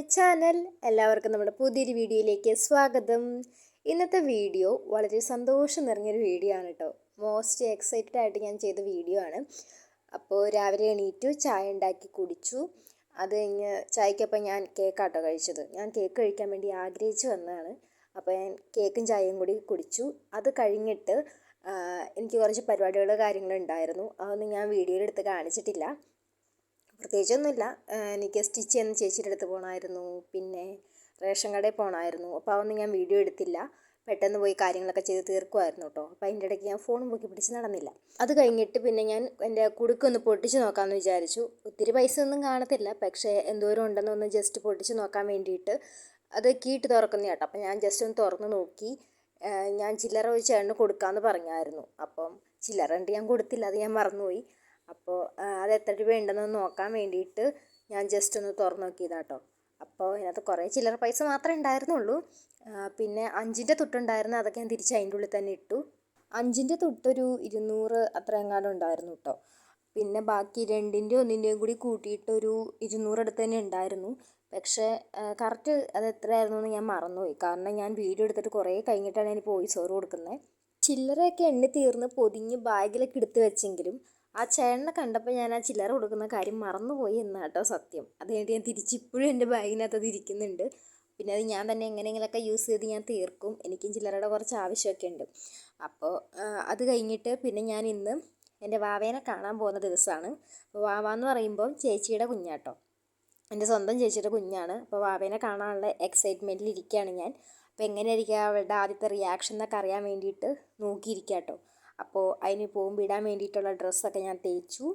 My channel. എല്ലാവർക്കും നമ്മുടെ പുതിയൊരു വീഡിയോയിലേക്ക് സ്വാഗതം. ഇന്നത്തെ വീഡിയോ വളരെ സന്തോഷം നിറഞ്ഞൊരു വീഡിയോ ആണ് കേട്ടോ. മോസ്റ്റ് എക്സൈറ്റഡ് ആയിട്ട് ഞാൻ ചെയ്ത വീഡിയോ ആണ്. അപ്പോൾ രാവിലെ എണീറ്റു, ചായ ഉണ്ടാക്കി കുടിച്ചു. അത് കഴിഞ്ഞ് ചായക്കൊപ്പം ഞാൻ കേക്കാട്ടോ കഴിച്ചത്. ഞാൻ കേക്ക് കഴിക്കാൻ വേണ്ടി ആഗ്രഹിച്ചു വന്നതാണ്. അപ്പോൾ ഞാൻ കേക്കും ചായയും കൂടി കുടിച്ചു. അത് കഴിഞ്ഞിട്ട് എനിക്ക് കുറച്ച് കാര്യങ്ങളുണ്ടായിരുന്നു. അതൊന്നും ഞാൻ വീഡിയോയിലെടുത്ത് കാണിച്ചിട്ടില്ല. പ്രത്യേകിച്ചൊന്നുമില്ല. എനിക്ക് സ്റ്റിച്ച് ചെയ്യുന്ന ചേച്ചിയുടെ അടുത്ത് പോകണമായിരുന്നു, പിന്നെ റേഷൻ കടയിൽ പോകണമായിരുന്നു. അപ്പോൾ അതൊന്നും ഞാൻ വീഡിയോ എടുത്തില്ല. പെട്ടെന്ന് പോയി കാര്യങ്ങളൊക്കെ ചെയ്ത് തീർക്കുമായിരുന്നു കേട്ടോ. അപ്പോൾ അതിൻ്റെ ഇടയ്ക്ക് ഞാൻ ഫോണും പൊക്കി പിടിച്ച് നടന്നില്ല. അത് കഴിഞ്ഞിട്ട് പിന്നെ ഞാൻ എൻ്റെ കുടുക്കൊന്ന് പൊട്ടിച്ച് നോക്കാമെന്ന് വിചാരിച്ചു. ഒത്തിരി പൈസ ഒന്നും കാണത്തില്ല, പക്ഷേ എന്തോരം ഉണ്ടെന്നൊന്ന് ജസ്റ്റ് പൊട്ടിച്ച് നോക്കാൻ വേണ്ടിയിട്ട് അത് കീട്ട് തുറക്കുന്ന കേട്ടോ. അപ്പോൾ ഞാൻ ജസ്റ്റ് ഒന്ന് തുറന്ന് നോക്കി. ഞാൻ ചില്ലറ ഒരു ചേട്ടന് കൊടുക്കാമെന്ന് പറഞ്ഞായിരുന്നു. അപ്പം ചില്ലറ ഉണ്ട്, ഞാൻ കൊടുത്തില്ല, അത് ഞാൻ മറന്നുപോയി. അപ്പോൾ അത് എത്ര രൂപ ഉണ്ടെന്ന് നോക്കാൻ വേണ്ടിയിട്ട് ഞാൻ ജസ്റ്റ് ഒന്ന് തുറന്ന് നോക്കിയതാട്ടോ. അപ്പോൾ അതിനകത്ത് കുറേ ചില്ലറ പൈസ മാത്രമേ ഉണ്ടായിരുന്നുള്ളൂ. പിന്നെ 5ൻ്റെ തുട്ടുണ്ടായിരുന്നു, അതൊക്കെ ഞാൻ തിരിച്ച് അതിൻ്റെ ഉള്ളിൽ തന്നെ ഇട്ടു. 5ൻ്റെ തുട്ടൊരു 200 അത്ര എങ്ങാനും ഉണ്ടായിരുന്നു കേട്ടോ. പിന്നെ ബാക്കി 2ൻ്റെയും 1ൻ്റെയും കൂടി കൂട്ടിയിട്ട് ഒരു 200 അടുത്ത് തന്നെ ഉണ്ടായിരുന്നു. പക്ഷേ കറക്റ്റ് അത് എത്രയായിരുന്നു എന്ന് ഞാൻ മറന്നുപോയി. കാരണം ഞാൻ വീഡിയോ എടുത്തിട്ട് കുറേ കഴിഞ്ഞിട്ടാണ് എനിക്ക് വോയിസ് ഓവർ കൊടുക്കുന്നത്. ചില്ലറയൊക്കെ എണ്ണി തീർന്ന് പൊതിഞ്ഞ് ബാഗിലൊക്കെ എടുത്ത് വെച്ചെങ്കിലും ആ ചേട്ടനെ കണ്ടപ്പോൾ ഞാൻ ആ ചില്ലറ കൊടുക്കുന്ന കാര്യം മറന്നുപോയി എന്നാട്ടോ സത്യം. അതുകൊണ്ട് ഞാൻ തിരിച്ചിപ്പോഴും എൻ്റെ ബാഗിനകത്ത് അത് ഇരിക്കുന്നുണ്ട്. പിന്നെ അത് ഞാൻ തന്നെ എങ്ങനെയെങ്കിലുമൊക്കെ യൂസ് ചെയ്ത് ഞാൻ തീർക്കും. എനിക്കും ചില്ലറയുടെ കുറച്ച് ആവശ്യമൊക്കെ ഉണ്ട്. അപ്പോൾ അത് കഴിഞ്ഞിട്ട് പിന്നെ ഞാൻ ഇന്ന് എൻ്റെ വാവേനെ കാണാൻ പോകുന്ന ദിവസമാണ്. അപ്പോൾ വാവ പറയുമ്പോൾ ചേച്ചിയുടെ കുഞ്ഞാട്ടോ, എൻ്റെ സ്വന്തം ചേച്ചിയുടെ കുഞ്ഞാണ്. അപ്പോൾ വാവേനെ കാണാനുള്ള എക്സൈറ്റ്മെൻറ്റിൽ ഇരിക്കുകയാണ് ഞാൻ. അപ്പോൾ എങ്ങനെയായിരിക്കും അവളുടെ ആദ്യത്തെ റിയാക്ഷൻ എന്നൊക്കെ അറിയാൻ വേണ്ടിയിട്ട് നോക്കിയിരിക്കുക കേട്ടോ. അപ്പോൾ അതിന് പോകുമ്പോൾ ഇടാൻ വേണ്ടിയിട്ടുള്ള ഡ്രസ്സൊക്കെ ഞാൻ തേച്ചു.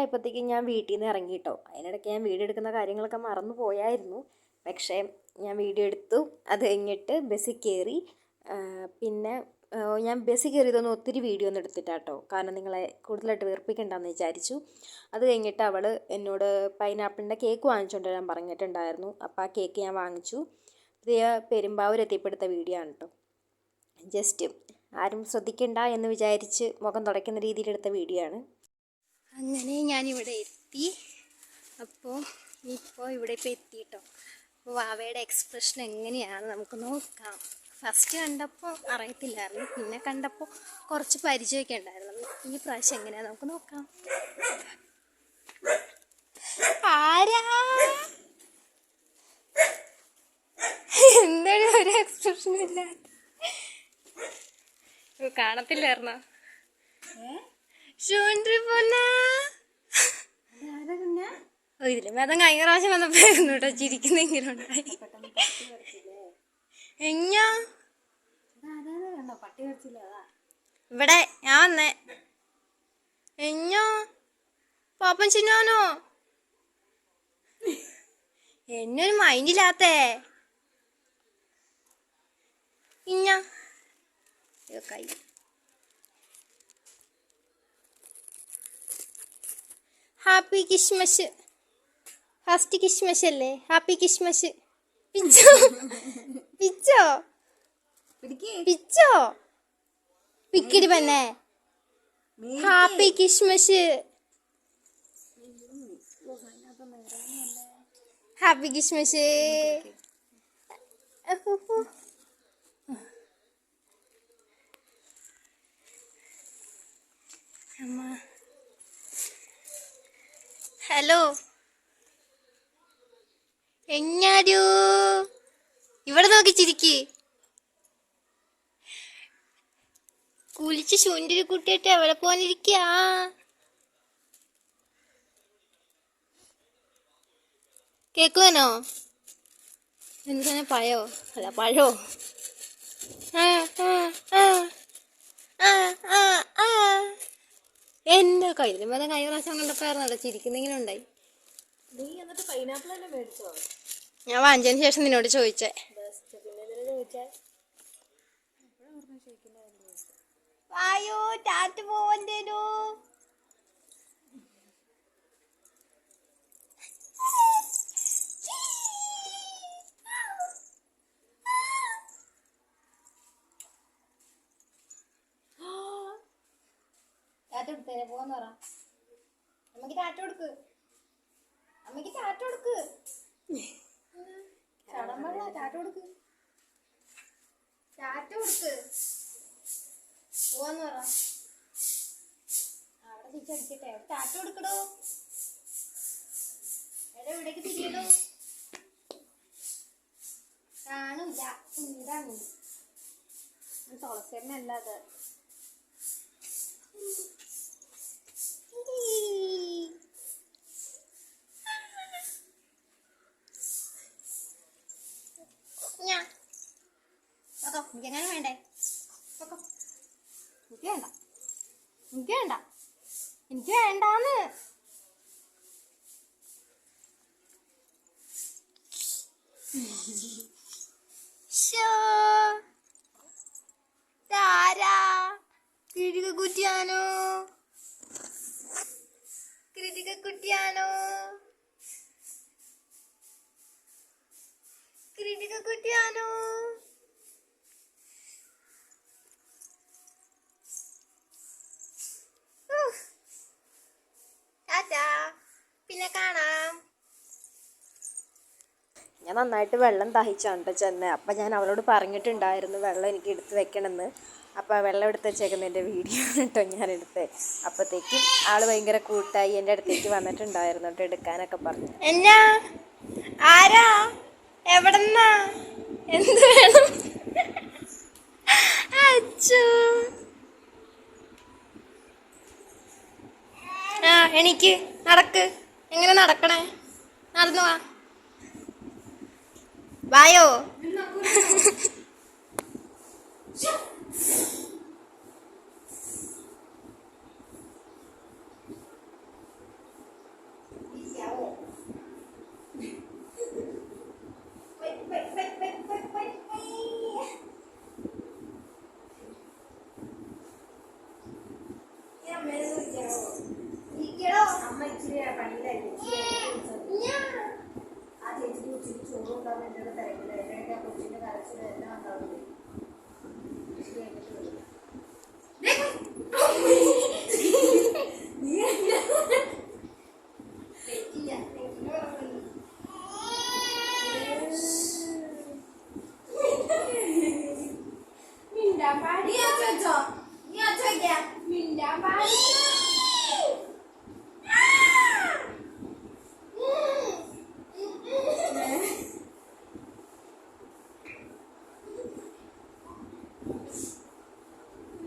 ആയപ്പോഴത്തേക്കും ഞാൻ വീട്ടിൽ നിന്ന് ഇറങ്ങി കേട്ടോ. അതിനിടയ്ക്ക് ഞാൻ വീഡിയോ എടുക്കുന്ന കാര്യങ്ങളൊക്കെ മറന്നു പോയായിരുന്നു. പക്ഷേ ഞാൻ വീഡിയോ എടുത്തു. അത് കഴിഞ്ഞിട്ട് ബസ്സിൽ കയറി. പിന്നെ ഞാൻ ബസ്സിൽ കയറിയതൊന്നും ഒത്തിരി വീഡിയോ ഒന്നും എടുത്തിട്ടാട്ടോ, കാരണം നിങ്ങളെ കൂടുതലായിട്ട് വീർപ്പിക്കണ്ടെന്ന് വിചാരിച്ചു. അത് കഴിഞ്ഞിട്ട് അവൾ എന്നോട് പൈനാപ്പിളിൻ്റെ കേക്ക് വാങ്ങിച്ചുകൊണ്ട് വരാൻ പറഞ്ഞിട്ടുണ്ടായിരുന്നു. അപ്പോൾ ആ കേക്ക് ഞാൻ വാങ്ങിച്ചു. ഇത് പെരുമ്പാവൂർ എത്തിപ്പെടുത്ത വീഡിയോ ആണ് കേട്ടോ. ജസ്റ്റ് ആരും ശ്രദ്ധിക്കണ്ട എന്ന് വിചാരിച്ച് മുഖം തുടയ്ക്കുന്ന രീതിയിലെടുത്ത വീഡിയോ ആണ്. അങ്ങനെ ഞാനിവിടെ എത്തി. അപ്പോൾ ഇവിടെ ഇപ്പോൾ എത്തിയിട്ടോ. അപ്പോൾ വാവയുടെ എക്സ്പ്രഷൻ എങ്ങനെയാണ് നമുക്ക് നോക്കാം. ഫസ്റ്റ് കണ്ടപ്പോൾ അറിയത്തില്ലായിരുന്നു, പിന്നെ കണ്ടപ്പോൾ കുറച്ച് പരിചയമൊക്കെ ഉണ്ടായിരുന്നു. ഈ പ്രാവശ്യം എങ്ങനെയാണ് നമുക്ക് നോക്കാം. ആരാ എന്താണ് ഒരു എക്സ്പ്രഷൻ ഇല്ല, കാണത്തില്ലായിരുന്നോ? ഇതിലും വേദം കഴിഞ്ഞ പ്രാവശ്യം വന്നപ്പോഴായിരുന്നു കേട്ടോ ചിരിക്കുന്നെങ്കിലും ഉണ്ടായി. ഇവിടെ ഞാൻ വന്നേ പാപ്പൻ ചിന്നാനോ എന്നൊരു മൈൻഡില്ലാത്തേ. ഇഞ്ഞ കൈ ഹാപ്പി ക്രിസ്മസ്. ഫസ്റ്റ് ക്രിസ്മസ് അല്ലേ? Happy Christmas. പിച്ചോ പിച്ചോ പിച്ചോ പിക്കിടി പന്നെ. Happy Christmas. Happy Christmas. Hello എങ്ങാരൂ ഇവിടെ നോക്കി ചിരിക്ക്. കുളിച്ച് ശൂന്റൊരു കുട്ടിയായിട്ട് എവിടെ പോകാനിരിക്കാ? കേക്കുവാനോ? എന്താണ് പഴോ? അല്ല പഴോ. എന്റെ കയ്യിൽ മേലെ കഴിഞ്ഞ പ്രാവശ്യം കണ്ടപ്പോഴായിരുന്നല്ലോ ചിരിക്കുന്നെങ്കിലും ഉണ്ടായി. നീ എന്നിട്ട് പൈനാപ്പിൾ തന്നെ മേടിച്ചോ? ഞാൻ വാങ്ങിച്ചതിന് ശേഷം നിന്നോട് ചോദിച്ചേ. വായോ ടാറ്റ് പോവന്തേനോ. ടാറ്റ കൊടുത്തേരെ പോവാന്ന് പറ. അമ്മക്ക് ടാറ്റ കൊടുക്ക്. അമ്മക്ക് ടാറ്റ കൊടുക്ക്. ചടമ്പള്ള ടാറ്റ കൊടുക്ക്. ടാറ്റ കൊടുക്ക്. പോവാന്ന് പറ. അവിടെ തിരിച്ചടിക്കട്ടെ. ടാറ്റ കൊടുക്കടോ. എവിടേക്ക് തിരിയടോ? കാണൂല. കുഞ്ഞിതാണ്. തുളസേരനല്ലാതെ എനിക്കെങ്ങനെ വേണ്ടേ? എനിക്ക് വേണ്ട. എനിക്ക് വേണ്ട. എനിക്ക് വേണ്ടാന്ന്. താരാ കൃതിക കുട്ടിയാണോ? കൃതിക കുട്ടിയാണോ? കൃതിക കുട്ടിയാണോ? പിന്നെ കാണാം. ഞാൻ നന്നായിട്ട് വെള്ളം ദാഹിച്ചാണ് ചെന്ന്. അപ്പം ഞാൻ അവളോട് പറഞ്ഞിട്ടുണ്ടായിരുന്നു വെള്ളം എനിക്ക് എടുത്ത് വെക്കണമെന്ന്. അപ്പോൾ വെള്ളം എടുത്ത് വെച്ചേക്കുന്നതിൻ്റെ വീഡിയോ ആണ് കേട്ടോ ഞാൻ എടുത്തത്. അപ്പോഴത്തേക്കും ആൾ ഭയങ്കര കൂട്ടായി എൻ്റെ അടുത്തേക്ക് വന്നിട്ടുണ്ടായിരുന്നു കേട്ടോ എടുക്കാനൊക്കെ പറഞ്ഞു. എന്നാ ആരാ എവിടെന്നാ എന്ത് വേണം? അച്ഛോ എനിക്ക് നടക്ക്. എങ്ങനെ നടക്കണേ? നടന്നു വാ. വായോ. അമ്മ ഇച്ചിരി പണിയിലായിരുന്നു. ആ ചേച്ചിക്ക് ഉച്ചയ്ക്ക് ചോറുണ്ടാവും. എൻ്റെ തിരക്കില്ല. എൻ്റെ കൊച്ചിൻ്റെ കരച്ചിൽ എല്ലാം ഉണ്ടാവില്ലേ?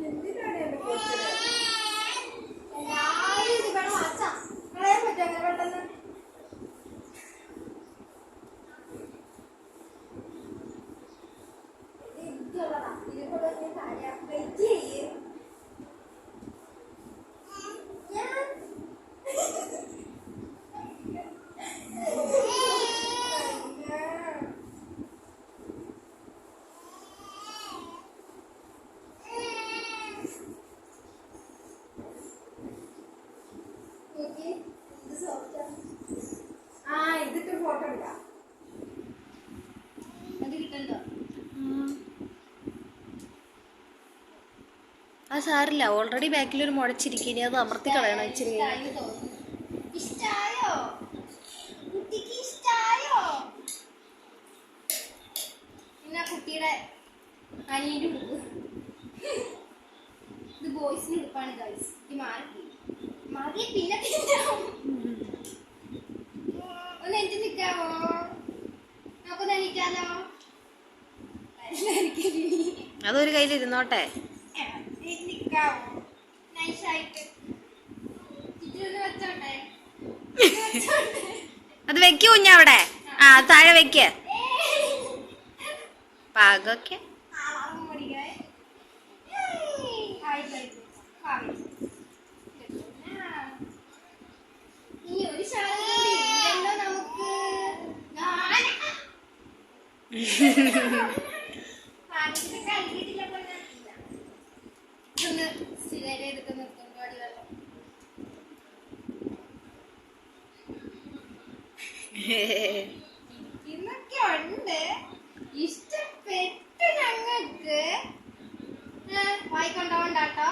എന്തിനാണ് എന്നെ കൊച്ചിനെ നോക്കി ഇത് സോഫ്റ്റാ. ആ ഇതിട്ട് ഫോട്ടോ എടുക്കാം. അത് കിട്ടണ്ടോ? അത് സാരില്ല, ഓൾറെഡി ബാക്കിലൊരു മുടച്ചിരിക്കും. അത് അമർത്തി കളയണം ഇച്ചിരി. ഇഷ്ടായോ കുട്ടിക്ക്? ഇഷ്ടായോ? പിന്നെ കുട്ടിയുടെ അനിയന്റെ ഉടുപ്പ്. ഇത് ബോയ്സിന് ഉടുപ്പാണ് ഗൈസ്. ഇത് മാറി പിന്നെ ഒന്ന് എനിക്ക് നിൽക്കാവോ? നമുക്കൊന്ന് എണീറ്റാലോ? അതൊരു കയ്യിൽ ഇരുന്നോട്ടെ. നിൽക്കാവോ? നൈസായിട്ട് വെച്ചോട്ടെ. അത് വെക്കൂ കുഞ്ഞവിടെ. ആ താഴെ വെക്ക്. പാകൊക്കെ ഇനി ഒരു ശാലോ നമുക്ക് ഇതൊന്ന് സ്ഥിരം ചെയ്തിട്ട് നിർത്തും പാടി വെള്ളം. ഇന്നൊക്കെ ഉണ്ട് ഇഷ്ടപ്പെട്ട് ഞങ്ങൾക്ക് വായിക്കൊണ്ടാവണ്ടാട്ടോ.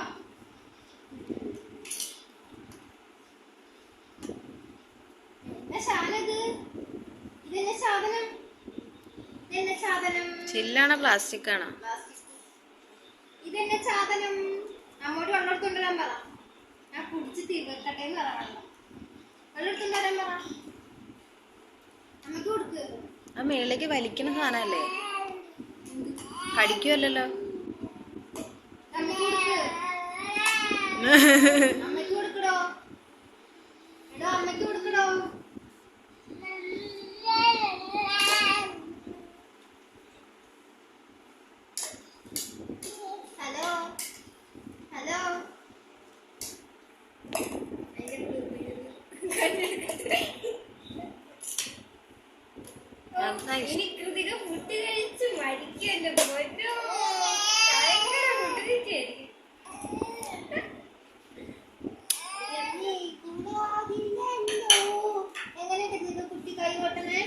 എന്താ ശാലത്? ഇതെന്നെ സാധനം? ഇതെന്നെ സാധനം? ചില്ലാണോ പ്ലാസ്റ്റിക് ആണോ? ഇതെന്നെ സാധനം? നമ്മോട് വെള്ളം എടുത്തുകൊണ്ടുവരാൻ പറ. ഞാൻ കുടിച്ച് തീർക്കട്ടെ എന്ന് പറ. വെള്ളം എടുത്തുകൊണ്ടുവരാൻ പറ. അമ്മയ്ക്ക് കൊടുക്ക്. ആ മേളിലേക്ക് വലിക്കണ സാധനല്ലേ? കടിക്കുമല്ലോ. അമ്മയ്ക്ക് കൊടുക്ക്. അമ്മയ്ക്ക് കൊടുക്കടോ. എടോ അമ്മയ്ക്ക് കൊടുക്കടോ. Hello hello. ഇനി കൃതിക ഫുഡ് കഴിച്ച് മരിക്കല്ലോ. ഭയങ്കര ഫുഡ് കഴിച്ചായിരിക്കും. എങ്ങനെ കൃതിക കുട്ടി കൈ ഓട്ടണേ?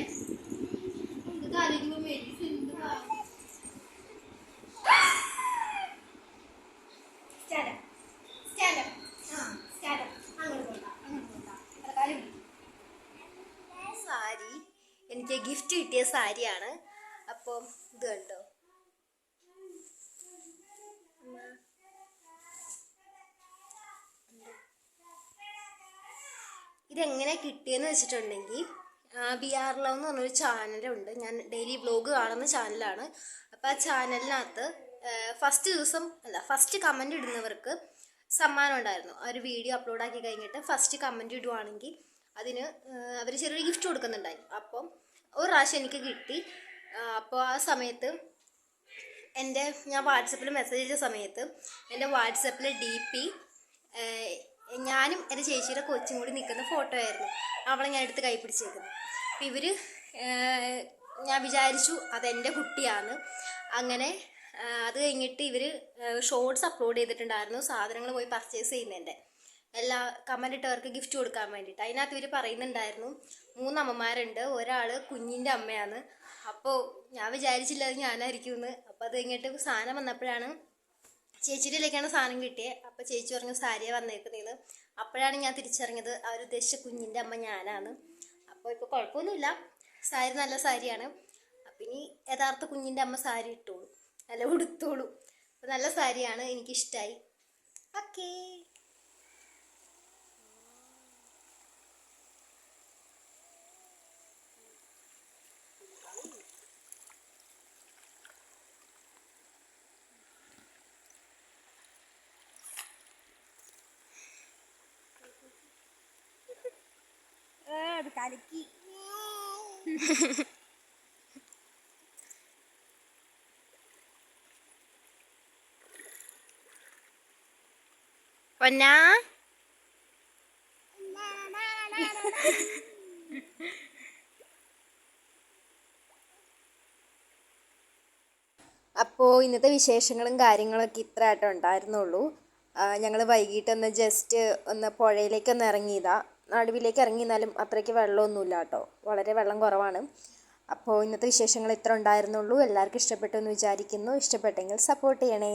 ഇത് കാലിക്കുമ്പോ മെഡിസിൻ സാരി എനിക്ക് ഗിഫ്റ്റ് കിട്ടിയ സാരിയാണ്. അപ്പോൾ ഇത് കണ്ടോ, ഇതെങ്ങനെ കിട്ടിയെന്ന് വെച്ചിട്ടുണ്ടെങ്കിൽ ബി ആർ ലവ് എന്ന് പറഞ്ഞൊരു ചാനലുണ്ട്. ഞാൻ ഡെയിലി വ്ലോഗ് കാണുന്ന ചാനലാണ്. അപ്പോൾ ആ ചാനലിനകത്ത് ഫസ്റ്റ് കമൻ്റ് ഇടുന്നവർക്ക് സമ്മാനം ഉണ്ടായിരുന്നു. ആ ഒരു വീഡിയോ അപ്ലോഡ് ആക്കി കഴിഞ്ഞിട്ട് ഫസ്റ്റ് കമൻ്റ് ഇടുവാണെങ്കിൽ അതിന് അവർ ചെറിയൊരു ഗിഫ്റ്റ് കൊടുക്കുന്നുണ്ടായി. അപ്പം ഒരു പ്രാവശ്യം എനിക്ക് കിട്ടി. അപ്പോൾ ആ സമയത്ത് ഞാൻ വാട്സപ്പിൽ മെസ്സേജ് ചെയ്ത സമയത്ത് എൻ്റെ വാട്സപ്പിൽ DP ഞാനും എൻ്റെ ചേച്ചിയുടെ കൊച്ചും കൂടി നിൽക്കുന്ന ഫോട്ടോ ആയിരുന്നു. അവളെ ഞാൻ എടുത്ത് കൈ പിടിച്ചേക്കുന്നത്. അപ്പം ഇവർ ഞാൻ വിചാരിച്ചു അതെൻ്റെ കുട്ടിയാണ്. അങ്ങനെ അത് കഴിഞ്ഞിട്ട് ഇവർ ഷോർട്സ് അപ്ലോഡ് ചെയ്തിട്ടുണ്ടായിരുന്നു സാധനങ്ങൾ പോയി പർച്ചേസ് ചെയ്യുന്നതിൻ്റെ. എല്ലാ കമൻ്റ് ഇട്ടവർക്ക് ഗിഫ്റ്റ് കൊടുക്കാൻ വേണ്ടിയിട്ട്. അതിനകത്ത് ഇവർ പറയുന്നുണ്ടായിരുന്നു 3 അമ്മമാരുണ്ട്, ഒരാൾ കുഞ്ഞിൻ്റെ അമ്മയാണ്. അപ്പോൾ ഞാൻ വിചാരിച്ചില്ല അത് ഞാനായിരിക്കുമെന്ന്. അപ്പോൾ അത് കഴിഞ്ഞിട്ട് സാധനം വന്നപ്പോഴാണ് ചേച്ചിയിലേക്കാണ് സാധനം കിട്ടിയത്. അപ്പോൾ ചേച്ചി പറഞ്ഞു സാരിയാണ് വന്നേക്കുന്നതെന്ന്. അപ്പോഴാണ് ഞാൻ തിരിച്ചറിഞ്ഞത് അവരുദ്ദേശിച്ച കുഞ്ഞിൻ്റെ അമ്മ ഞാനാണ്. അപ്പോൾ ഇപ്പോൾ കുഴപ്പമൊന്നുമില്ല, സാരി നല്ല സാരിയാണ്. അപ്പം ഇനി യഥാർത്ഥ കുഞ്ഞിൻ്റെ അമ്മ സാരി ഇട്ടോളൂ, അല്ല ഉടുത്തോളൂ. അപ്പോൾ നല്ല സാരിയാണ്, എനിക്കിഷ്ടമായി. ഓക്കേ. അത് കലക്കി. പൊന്നാ അപ്പോൾ ഇന്നത്തെ വിശേഷങ്ങളും കാര്യങ്ങളൊക്കെ ഇത്ര ആയിട്ട് ഉണ്ടായിരുന്നുള്ളൂ. ഞങ്ങൾ വൈകിട്ടൊന്ന് ജസ്റ്റ് ഒന്ന് പുഴയിലേക്കൊന്ന് ഇറങ്ങിയതാണ്. നടുവിലേക്ക് ഇറങ്ങിയെന്നാലും അത്രയ്ക്ക് വെള്ളമൊന്നുമില്ല കേട്ടോ, വളരെ വെള്ളം കുറവാണ്. അപ്പോൾ ഇന്നത്തെ വിശേഷങ്ങൾ ഇത്ര ഉണ്ടായിരുന്നുള്ളൂ. എല്ലാവർക്കും ഇഷ്ടപ്പെട്ടു എന്ന് വിചാരിക്കുന്നു. ഇഷ്ടപ്പെട്ടെങ്കിൽ സപ്പോർട്ട് ചെയ്യണേ.